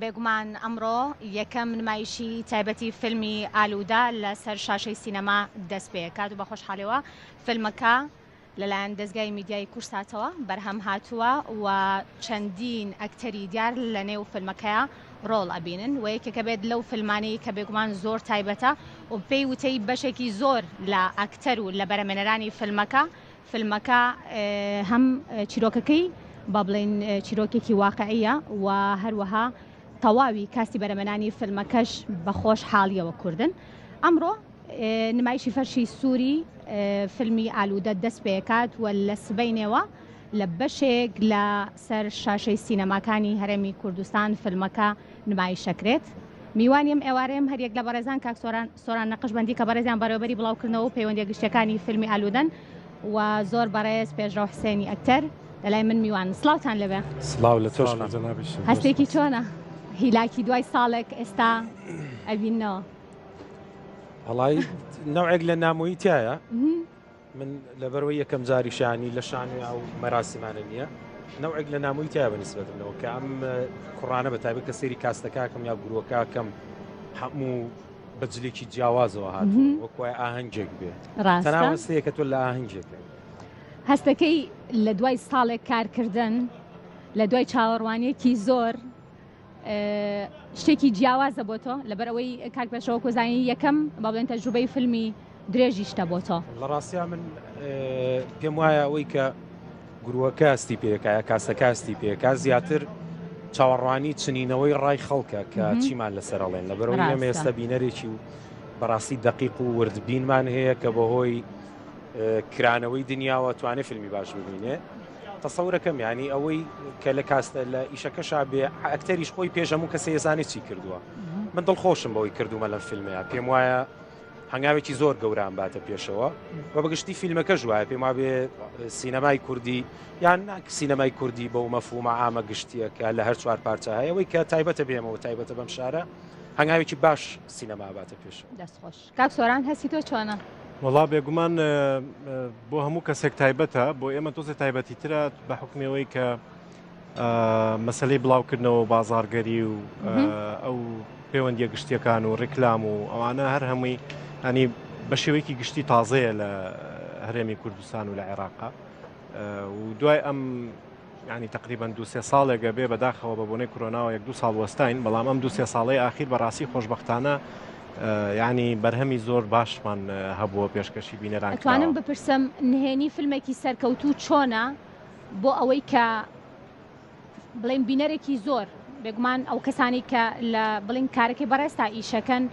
بێگومان ئەمڕۆ یەکەم نمایشی تایبەتی فیلمی ئالوودا لەسەر شاشەی سینەما دەست پێ کات و بە خۆشحاڵیەوە فیلمەکە لەلایەن دەستگای میدیای کورساتەوە بەرهەم هاتووە و چەندین ئەکتەری دیار لە نێو فیلمەکەیە ڕۆڵ ئەبینن و یەکێکە بێت لەو فیلمانەی کە بێگومان زۆر تایبەتە و پێی وتەی بەشێکی زۆر لە ئەکتەر و لە بەرەمێنەرانی فیلمەکە هەم چیرۆکەکەی با بڵێن چیرۆکێکی واقعیە و هەروەها تەواوی کاسی بەرەمێنانی فیلمەکەش بە خۆش حاڵیەوە کوردن. ئەمڕۆ نمایشی فەرشی سووری فیلمی ئالوودە دەست پێکات و لە سبەینەوە لە بەشێک لە سەر شاشەی سینەماکانی هەرێمی کوردستان فیلمەکە نمایشەکرێت. میوانیم ئێوارەیەم هەریەک لە بەڕێزان کاک سۆران نەقشبەندی کە بەڕێزیان بەڕێوەبەری بڵاوکردنەوە و پەیوەندیە گشتەکانی فیلمی ئالوودەن و زۆر بەڕێز پێشڕەو حسێنی ئەکتەر لەلای من میوان سڵاوتان لەبێ. سڵاو لە تۆش هەستێکی چۆنە؟ هیلاکی دوای ساڵێک ئێستا ئەبینەوە. وەڵای نەوعێک لە نامۆیی تایە من لەبەرەوەی یەکەم جاری شانی لە شانوێ ئەو مەراسیمانە نییە نەوعێک لە نامۆیی تایە بەنسبەتمەوە کە ئەم کوڕانە بەتایبەت کە سەیری کاستەکەکەم یا گرووەکەکەم هەموو بەجلێکی جیاوازەوە هاتووە وەکوای ئاهەنگێک بێ تەناوەستەیە کە تۆ لە ئاهەنگێکە. هەستەکەی لە دوای ساڵێک کارکردن لە دوای چاوەڕوانیەکی زۆر شتێکی جیاوازە بۆ تۆ لەبەرەوەی کاک پێشەوە کۆزانی یەکەم با بڵێن تەجروبەی فیلمی درێژی شتە بۆ تۆ. لە ڕاستیا من پێم وایە ئەوەی کە گرووەکە ئەستی پێکایە کاسەکە ئەستی پێکا زیاتر چاوەڕوانی چنینەوەی ڕای خەڵکە کە چیمان لەسەرەڵێن لەبەرەوەی ئێمە ئێستا بینەرێکی و بەڕاستی دەقیق و وردبینمان هەیە کە بەهۆی کرانەوەی دنیاوە توانێت فیلمی باش ببینێ. تەسەورەکەم ینی ئەوەی کە لە کاستە لە ئیشەکەشا بێ ئەکتەریش خۆی پێش هەموو کەسە ێزانێت چی کردووە. من دڵخۆشم بەوەی کردومە لەم فیلمەیە پێم وایە هەنگاوێکی زۆر گەوران باتە پێشەوە و بەگشتی فیلمەکە ژوایە پێم وا بێ سینەمای کوردی یان سینەمای کوردی بەو مەفهومە ئامە گشتیە کە لە هەر چوار پارچە هەیە ئەوەی کە تایبەتە بێمەوە تایبەتە بەم شارە هەنگاوێکی باش سینەما باتە پێش. دەستخۆش کاک سۆران هەستی تۆ چۆنە؟ وەڵا بێگومان بۆ هەموو کەسێک تایبەتە بۆ ئێمە تۆزە تایبەتی ترە بە حکمەوەی کە مەسلەی بڵاوکردنەوە و بازارگەری و ئەو پەیوەندیە گشتیەکان و ڕێکلام و ئەوانە هەر هەمووی ئەنی بە شێوەیەکی گشتی تازەیە لە هەرێمی کوردستان و لە عێراقا و دوای ئەم ینی تقریبان دو-سێ ساڵێکە بێ بەداخەوە بە بۆنەی کۆرۆناوە 1-2 ساڵ وەستاین بەڵام ئەم 2-3 ساڵەی ئاخیر بەڕاستی خۆشبەختانە ینی بەرهەمی زۆر باشمان هەبووە پێشکەشی بینەران. ئەتوانم بپرسم نهێنی فیلمێکی سەرکەوتوو چۆنە بۆ ئەوەی کە بڵێن بینەرێکی زۆر بێگومان ئەو کەسانی کە لە بڵین کارەکەی بەڕێستا ئیشەکەن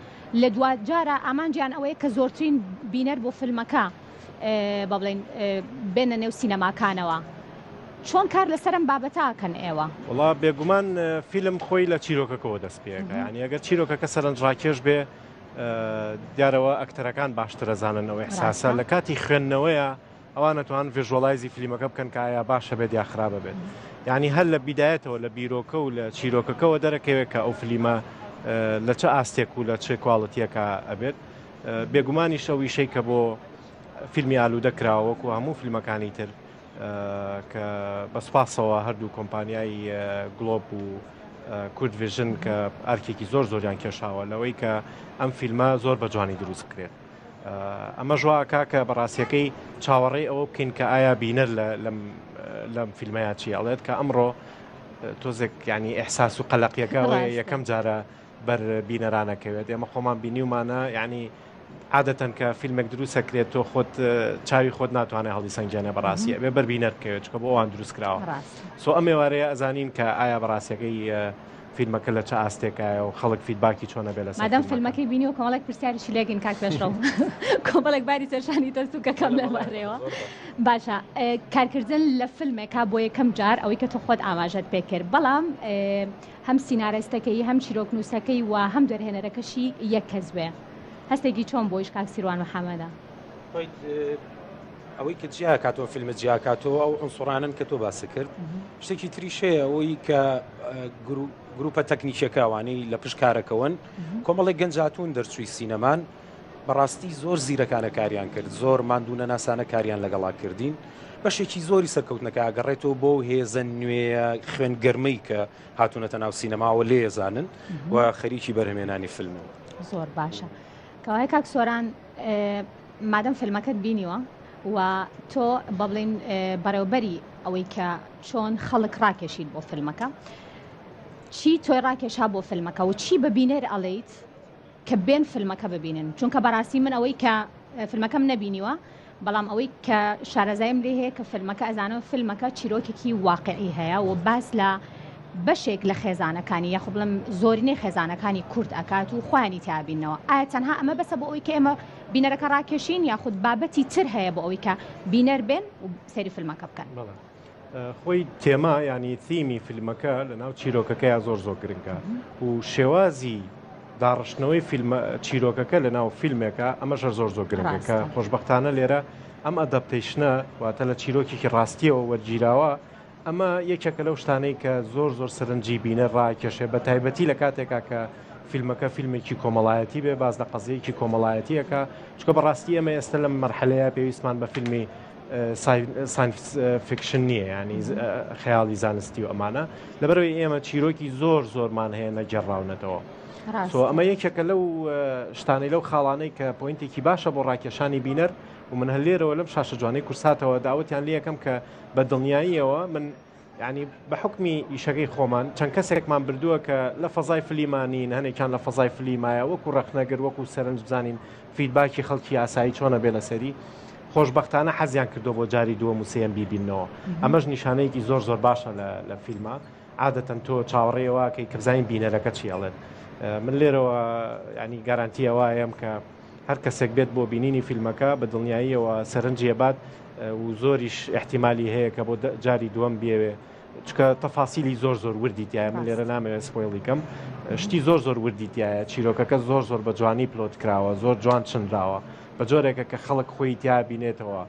لە دوجارە ئامانجیان ئەوەیە کە زۆرترین بینەر بۆ فیلمەکە با بڵێن بێنە نێو سینەماکانەوە. چۆن کار لەسەرم بابەتاکەن ئێوە؟ وڵا بێگومان فیلم خۆی لە چیرۆکەکەەوە دەست پێەکە ینی ئەگەر چیرۆکەکە سەرنجڕاکێش بێ دیارەوە ئەکتەرەکان باشترە زانن ئەو ئەحساسە لە کاتی خوێندنەوەیە ئەوان نەتوان ڤژۆڵایزی فیلمەکە بکەن کە ئایا باشە بێت یا خراپە بێت. ینی هەر لە بیدایەتەوە لە بیرۆکە و لە چیرۆکەکەەوە دەرەکەوێت کە ئەو فیلمە لە چه ئاستێک و لە چه کواڵەتیەکە ئەبێت. بێگومانی شەویشەی کە بۆ فیلمی ئالوودە کراوەکو هەموو فیلمەکانی تر کە بەسپاسەوە هەردوو کۆمپانیای گلۆب و کورد ڤژن کە ئارکێکی زۆر زۆریان کێشاوە لەوەی کە ئەم فیلمە زۆر بە جوانی دروست کرێت. ئەمە ژواکە کە بەڕاستیەکەی چاوەڕێی ئەوە بکەین کە ئایا بینەر لەم فیلمەیە چی ئەڵێت کە ئەمڕۆ تۆزێک ینی ئەحساس و قەلەقیەکەەوە یەکەم جارە بەر بینەرانەکەوێت ئێمە خۆمان بینیومانە ینی عادەتەن کە فیلمێک دروستەکرێت تۆ خۆت چاوی خۆت ناتوانێت هەڵی سنجێنە بەڕاستی ئەبێ بەربینەر بکەوێت چکە بۆ ئەوان دروست کراوە. سۆ ئەم ێوارەیە ئەزانین کە ئایا بەڕاستیەکەی فیلمەکە لە چه ئاستێکایە و خەڵک فیدباکی چۆنە بێ لەسەر مادام فیلمەکەی بینی و کۆمەڵێک پرسیاریشی لێگین کاک پێشڕەو کۆمەڵێک باری سەرشانی دەستوکەکەم لەوارەوە. باشە کارکردن لە فیلمێکا بۆ یەکەم جار ئەوەی کە تۆ خۆت ئاماژەت پێ کرد بەڵام هەم سینارەستەکەی هەم چیرۆکنووسەکەی و هەم دەرهێنەرەکەشی یەک کەس بێ هەستێکی چۆن بۆیش کاک سیروان محەممەدە؟ ئەوەی کە جیاکاتەوە فیلمە جیاکاتەوە ئەو ئەنسوڕانن کە تۆ باس کرد شتێکی تریشەیە ئەوەی کە گروپە تەکنیکیەکەوانەی لە پشکارەکەون کۆمەڵی گەنجاتون دەرچووی سینەمان بەڕاستی زۆر زیرەکانە کاریان کرد زۆر ماندوونە ناسانە کاریان لەگەڵا کردین بەشێکی زۆری سەرکەوتنەکە ئاگەڕێتەوە بۆ هێزە نوێ خوێن گەرمەی کە هاتوونەتە ناو سینەماوە لێزانن و خەریکی بەرهەمێنانی فیلمن. زۆر باشە کەوای کاک سۆران مادەم فیلمەکەت بینیوە و تۆ بەڵێن بەڕێوبەری ئەوەی کە چۆن خەڵک ڕاکێشید بۆ فیلمەکە چی تۆی ڕاکێشا بۆ فیلمەکە و چی ببینێر ئەڵێیت کە بێن فیلمەکە ببینن چونکە بەڕاستی من ئەوەی کە فیلمەکەم نەبینیوە بەڵام ئەوەی کە شارەزایم لێ هەیە کە فیلمەکە ئەزانەوە فیلمەکە چیرۆکێکی واقعی هەیە و باس لە بەشێک لە خێزانەکانی یاخۆ بڵم زۆرینەی خێزانەکانی کورد ئەکات و خۆیانی تیابینەوە ئایا تەنها ئەمە بەسە بۆ ئەوەی کە ئێمە بینەرەکە ڕاکێشین یاخود بابەتی تر هەیە بۆ ئەوەی کە بینەر بێن و سەیری فیلمەکە بکەن خۆی تێما ینی تیمی فیلمەکە لە ناو چیرۆکەکەی زۆر گرنگە و شێوازی داڕشتنەوەی چیرۆکەکە لە ناو فیلمێکە ئەمەش زۆر گرنگە کە خۆشببختانە لێرە ئەم ئەدەپتیشنە واتە لە چیرۆکێکی ڕاستیەوە وەرگیراوە ئەمە یەکێکە لەو شتانەی کە زۆر سەرنجی بینە ڕاکێشێ بە تایبەتی لە کاتێکا کە فیلمەکە فیلمێکی کۆمەڵایەتی بێ باز لە قەزەیەکی کۆمەڵایەتیەکە چکە بەڕاستی ئەمە ئێستا لەم مەرحەلەیە پێویستمان بە فیلمی ساینس فیکشن نییە ینی خەیاڵی زانستی و ئەمانە لەبەرەوەی ئێمە چیرۆکی زۆرمان هەیە نەگەڕاونەتەوە ئەمە یەکێکە لەو شتانەی لەو خاڵانەی کە پۆینتێکی باشە بۆ ڕاکێشانی بینەر و من هەلێرەوە لەم شاشە جوانەی کورساتەوە داوتیان لێ یەکەم کە بە دڵنیاییەوە من ینی بە حکمی ئیشەکەی خۆمان چەند کەسێکمان بردووە کە لە فەزای فلیمانین هەنێکیان لە فەزای فلیمایە وەکو ڕەخنەگر وەکو سەرنج بزانین فیدباکی خەڵکی ئاسایی چۆنە بێ لەسەری خۆشببختانە حەزیان کردو بۆ جاری دووەم و سێم بیبینەوە ئەمەش نیشانەیەکی زۆر باشە لە فیلمە عادەتەن تۆ چاوەڕێەوەکەی کە بزانین بینەرەکە چیاڵێت من لێرەوە ینی گارانتیەوەیم کە هەر کەسێک بێت بۆ بینینی فیلمەکە بە دڵنیاییەوە سەرنجیە بات و زۆریش احتیمالی هەیە کە بۆ جاری دووەم بێوێ چکە تەفاسیلی زۆر وردیتیایە من لێرە نامەوێت سپۆیڵیکەم شتی زۆر وردیتیایە چیرۆکەکە زۆر بە جوانی پلۆت کراوە زۆر جوان چنراوە بە جۆرێکە کە خەڵک خۆی تیا بینێتەوە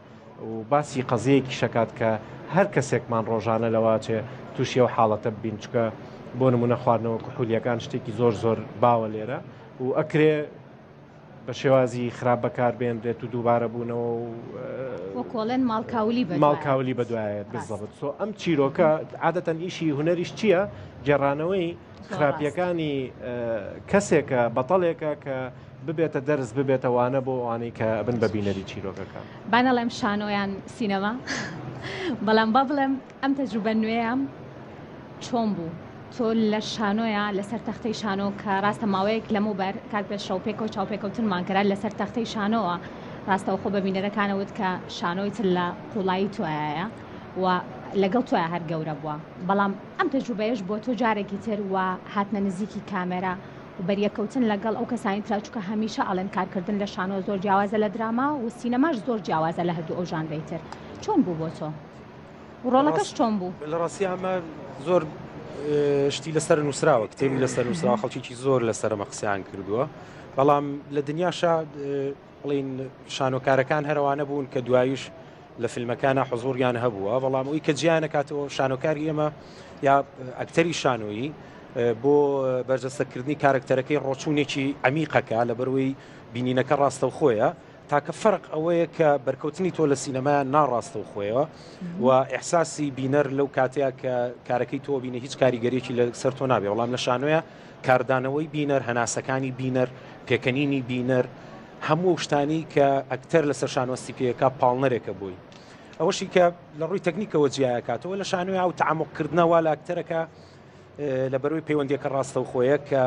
و باسی قەزەیەکی شکات کە هەر کەسێکمان ڕۆژانە لەواچێ تووشی و حاڵەتە بین چکە بۆ نمونە خواردنەوە کوحولیەکان شتێکی زۆر باوە لێرە و ئەکرێ بە شێوازی خراپ بەکار بێنرێت و دووبارە بوونەوە و کۆڵێن ماڵکاولی بەدوایەت بزەبت سۆ ئەم چیرۆکە عادەتەن ئیشی هوەریش چییە گێڕانەوەی خراپیەکانی کەسێکە بەتەڵێکە کە ببێتە دەرز ببێتەوانە بۆ ئەوانەی کە بن بە بینەری چیرۆکەکە بانەڵێم شانۆیان سینەما بەڵام با بڵێم ئەم تەجروبە نوێیان چۆن بوو تۆ لە شانۆیە لەسەر تەختەی شانۆ کە ڕاستە ماوەیەک لەمەوبەر کات بە شەوپێک و چاوپێکەوتنمان کرا لەسەر تەختەی شانۆوە ڕاستەوە خۆ بە بینەرەکانەوت کە شانۆی تر لە قوڵایی توایە و لەگەڵ توە هەر گەورە بووە بەڵام ئەم تەجروبەیەش بۆ تۆ جارێکی تر و هاتنە نزیکی کامێرا و بەریەکەوتن لەگەڵ ئەو کەسانی تراچکە هەمیشە ئەڵێن کارکردن لە شانۆ زۆر جیاوازە لە دراما و سینەماش زۆر جیاوازە لە هەردوو ئەو ژانرەی تر چۆن بوو بۆ تۆ ڕۆڵەکەش چۆن بوو لە ڕاستی ئەمە زۆر شتی لەسەر نووسراوە کتێبی لەسەر نووسراوە خەڵکیی زۆر لەسەرمە قسەیان کردووە بەڵام لە دنیاشا بڵین شانۆکارەکان هەروانە بوون کە دوایش لە فیلمەکانە حزوریان هەبووە بەڵام ئەوی کە جیانەکاتەوە شانۆکاری ئێمە یا ئەکتەری شانۆیی بۆ بەرجەستەکردنی کارکتەرەکەی ڕۆچوونێکی عمیقەکە لە بەروەی بینینەکە ڕاستە و خۆیە تاکە فەرق ئەوەیە کە بەرکەوتنی تۆ لە سینەمایان ناڕاستە و خۆیەوە و ئیحساسی بینەر لەو کاتەیە کە کارەکەی تۆ بینە هیچ کاریگەریەکی لەسەر تۆ نابێ بەڵام لە شانۆیە کاردانەوەی بینەر هەناسەکانی بینەر پێکەنینی بینەر هەموو شتانی کە ئەکتەر لەسەر شانۆستی پێەکە پاڵنەرێکە بووی ئەوەشی کە لە ڕووی تەکنیکەوە جیایەکاتەوە لە شانۆی ئەو تەعەمقکردنەوە لە ئەکتەرەکە لە بەروی پەیوەندیەکە ڕاستە و خۆیە کە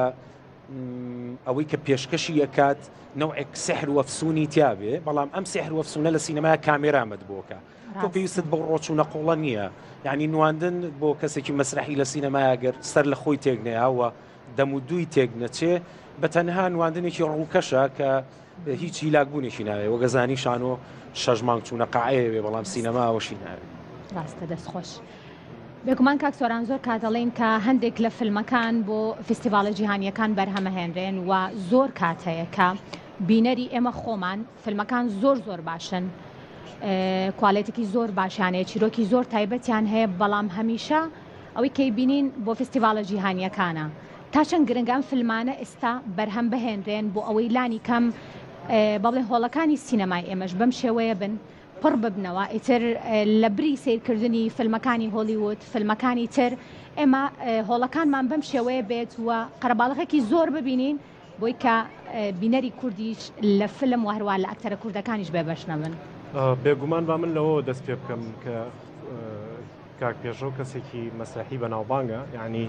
ئەوەی کە پێشکەشی یەکات نەوعێک سحر و ئەفسونی تیابێ بەڵام ئەم سحر و ئەفسونە لە سینەمای کامێرامەت بۆکە تۆ پێویستت بە ڕۆچوونە قوڵە نییە یعنی نواندن بۆ کەسێکی مەسرحی لە سینەمایەگەر سەر لە خۆی تێگنێیاوە دەم و دووی تێگنەچێ بە تەنها نواندنێکی ڕووکەشە کە هیچ هیلاکبوونێکی ناوێ وەگەزانی شانۆ شەژ مانگ چوونە قاعەیەوێ بەڵام سینەماوەشی ناوێ ڕاستە دەستخۆش بێگومان کاک سۆران زۆر کاتەڵێن کە هەندێک لە فیلمەکان بۆ فستیڤالە جیهانیەکان بەرهەمەهێنرێن و زۆر کات هەیە کە بینەری ئێمە خۆمان فیلمەکان زۆر باشن کوالێتێکی زۆر باشیانەیە چیرۆکی زۆر تایبەتیان هەیە بەڵام هەمیشە ئەوەی کەی بینین بۆ فستیڤالە جیهانیەکانە تا چەند گرنگان فیلمانە ئێستا بەرهەم بهێنرێن بۆ ئەوەی لانی کەم بەڵێ هۆڵەکانی سینەمای ئێمەش بەم شێوەیە بن پڕ ببنەوە ئیتر لە بری سیرکردنی فیلمەکانی هۆلیوود فیلمەکانی تر ئێمە هۆڵەکانمان بەم شێوەیە بێت وە قەرەباڵغێکی زۆر ببینین بۆی کە بینەری کوردیش لە فیلم و هەروە لە ئەکتەرە کوردەکانیش بێ بەشنە من بێگومان با من لەوە دەست پێ بکەم کە کاک پێشەو کەسێکی مەسرحی بەناوبانگە یعنی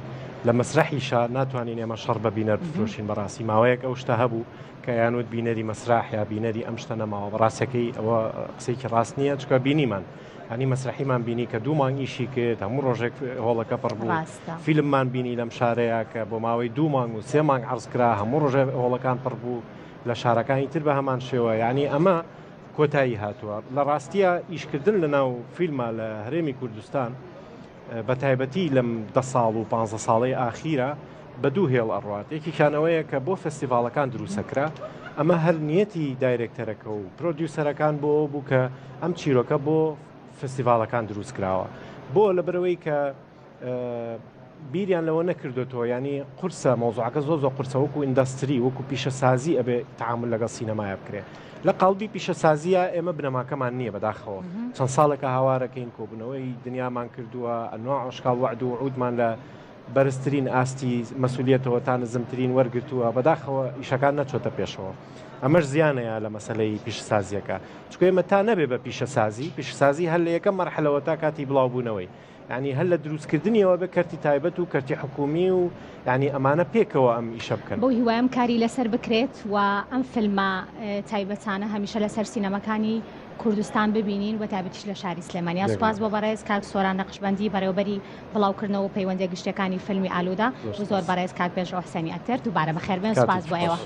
لە مەسرحیشا ناتوانین ئێمە شەڕ بە بینەر بفرۆشین بەڕاستی ماوەیەک ئەو شتە هەبوو کە یانوت بینەری مەسرح یا بینەری ئەم شتە نەماوە بەڕاستەکەی ئەوە قسێکی ڕاست نییە چکە بینیمان ینی مەسرحیمان بینی کە 2 مانگ ئیشی کرد هەموو ڕۆژێک هۆڵەکە پڕ بوو فیلممان بینی لەم شارەیە کە بۆ ماوەی 2 مانگ و 3 مانگ عەرزکرا هەموو ڕۆژێ هۆڵەکان پڕ بوو لە شارەکانی تر بە هەمان شێوە یعنی ئەمە کۆتایی هاتووە لە ڕاستیە ئیشکردن لە ناو فیلمە لە هەرێمی کوردستان بە تایبەتی لەم 10 ساڵ و 15 ساڵەی ئاخیرە بە دوو هێڵ ئەڕوات یەکیشانەوەیە کە بۆ فستیڤالەکان دروستەکرا ئەمە هەر نیەتی دایرێکتەرەکە و پرۆدیوسەرەکان بۆ بوو کە ئەم چیرۆکە بۆ فستیڤالەکان دروست کراوە بۆ لەبەرەوەی کە بیریان لەوە نەکردوێتەوە ینی قورسە مۆزوعەکە زۆ قورسە وەکو ئینداستری وەکو پیشەسازی ئەبێ تعامل لەگەڵ سینەمایە بکرێ لە قەڵبی پیشەسازیە ئێمە بنەماکەمان نییە بەداخەوە چەند ساڵێکە هاوارەکەین کۆبنەوەی دنیامان کردووە ئەنواع عشقال وعد و وعودمان لە بەرزترین ئاستی مەسئولیەتەوە تا نزمترین وەرگرتووە بەداخەوە ئیشەکان نەچۆتە پێشەوە ئەمەش زیانەیە لە مەسلەی پیشەسازیەکە چکە ئێمە تا نەبێ بە پیشەسازی هەر لە یەکەم مەرحلەوە تا کاتی بڵاوبوونەوەی ینی هەر لە دروستکردنیەوە بە کەرتی تایبەت و کەرتی حکومی و ینی ئەمانە پێکەوە ئەم ئیشە بکەن بۆ هیوایم کاری لەسەر بکرێت و ئەم فیلمە تایبەتانە هەمیشە لەسەر سینەمەکانی کوردستان ببینین و تایبەتیش لە شاری سلێمانیا سوپاس بۆ بەڕێز کاک سۆران نەقشبەندی بەڕێوەبەری بڵاوکردنەوە و پەیوەندی گشتەکانی فیلمی ئالوودا زۆر بەڕێز کاک پێشەوە حسێنی ئەکتەر دووبارە بەخێربێن سوپاس بۆ ئێوە